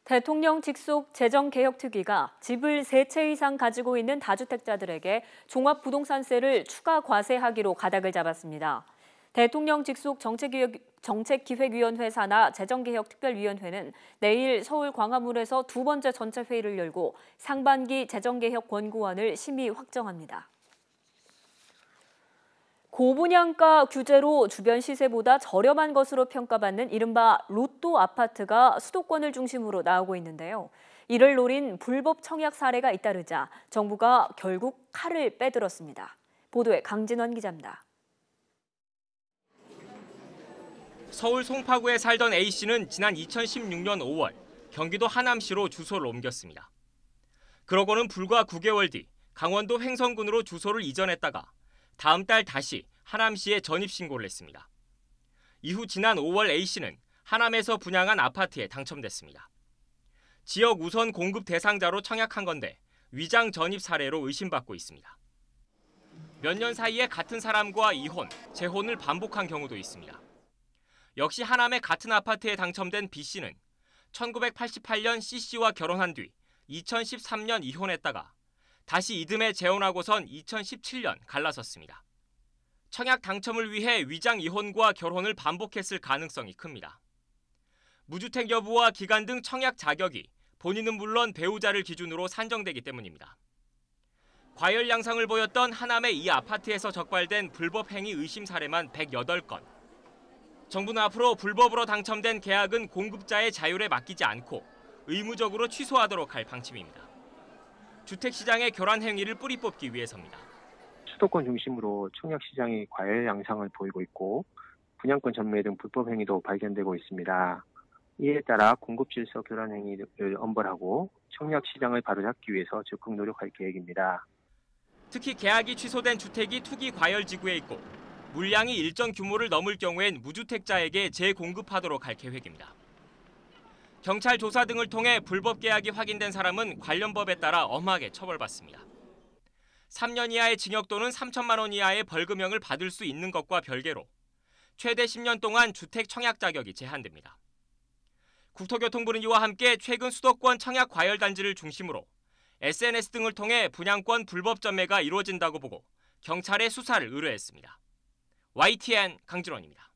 대통령 직속 재정개혁특위가 집을 3채 이상 가지고 있는 다주택자들에게 종합부동산세를 추가 과세하기로 가닥을 잡았습니다. 대통령 직속 정책기획위원회 산하 재정개혁특별위원회는 내일 서울 광화문에서 두 번째 전체 회의를 열고 상반기 재정개혁 권고안을 심의 확정합니다. 고분양가 규제로 주변 시세보다 저렴한 것으로 평가받는 이른바 로또 아파트가 수도권을 중심으로 나오고 있는데요. 이를 노린 불법 청약 사례가 잇따르자 정부가 결국 칼을 빼들었습니다. 보도에 강진원 기자입니다. 서울 송파구에 살던 A씨는 지난 2016년 5월 경기도 하남시로 주소를 옮겼습니다. 그러고는 불과 9개월 뒤 강원도 횡성군으로 주소를 이전했다가 다음 달 다시 하남시에 전입신고를 했습니다. 이후 지난 5월 A씨는 하남에서 분양한 아파트에 당첨됐습니다. 지역 우선 공급 대상자로 청약한 건데 위장 전입 사례로 의심받고 있습니다. 몇 년 사이에 같은 사람과 이혼, 재혼을 반복한 경우도 있습니다. 역시 하남의 같은 아파트에 당첨된 B씨는 1988년 C씨와 결혼한 뒤 2013년 이혼했다가 다시 이듬해 재혼하고선 2017년 갈라섰습니다. 청약 당첨을 위해 위장 이혼과 결혼을 반복했을 가능성이 큽니다. 무주택 여부와 기간 등 청약 자격이 본인은 물론 배우자를 기준으로 산정되기 때문입니다. 과열 양상을 보였던 하남의 이 아파트에서 적발된 불법 행위 의심 사례만 108건. 정부는 앞으로 불법으로 당첨된 계약은 공급자의 자율에 맡기지 않고 의무적으로 취소하도록 할 방침입니다. 주택시장의 교란 행위를 뿌리 뽑기 위해서입니다. 수도권 중심으로 청약 시장이 과열 양상을 보이고 있고 분양권 전매 등 불법 행위도 발견되고 있습니다. 이에 따라 공급 질서 교란 행위를 엄벌하고 청약 시장을 바로잡기 위해서 적극 노력할 계획입니다. 특히 계약이 취소된 주택이 투기 과열 지구에 있고 물량이 일정 규모를 넘을 경우엔 무주택자에게 재공급하도록 할 계획입니다. 경찰 조사 등을 통해 불법 계약이 확인된 사람은 관련 법에 따라 엄하게 처벌받습니다. 3년 이하의 징역 또는 3천만 원 이하의 벌금형을 받을 수 있는 것과 별개로 최대 10년 동안 주택 청약 자격이 제한됩니다. 국토교통부는 이와 함께 최근 수도권 청약 과열 단지를 중심으로 SNS 등을 통해 분양권 불법 전매가 이루어진다고 보고 경찰에 수사를 의뢰했습니다. YTN 강진원입니다.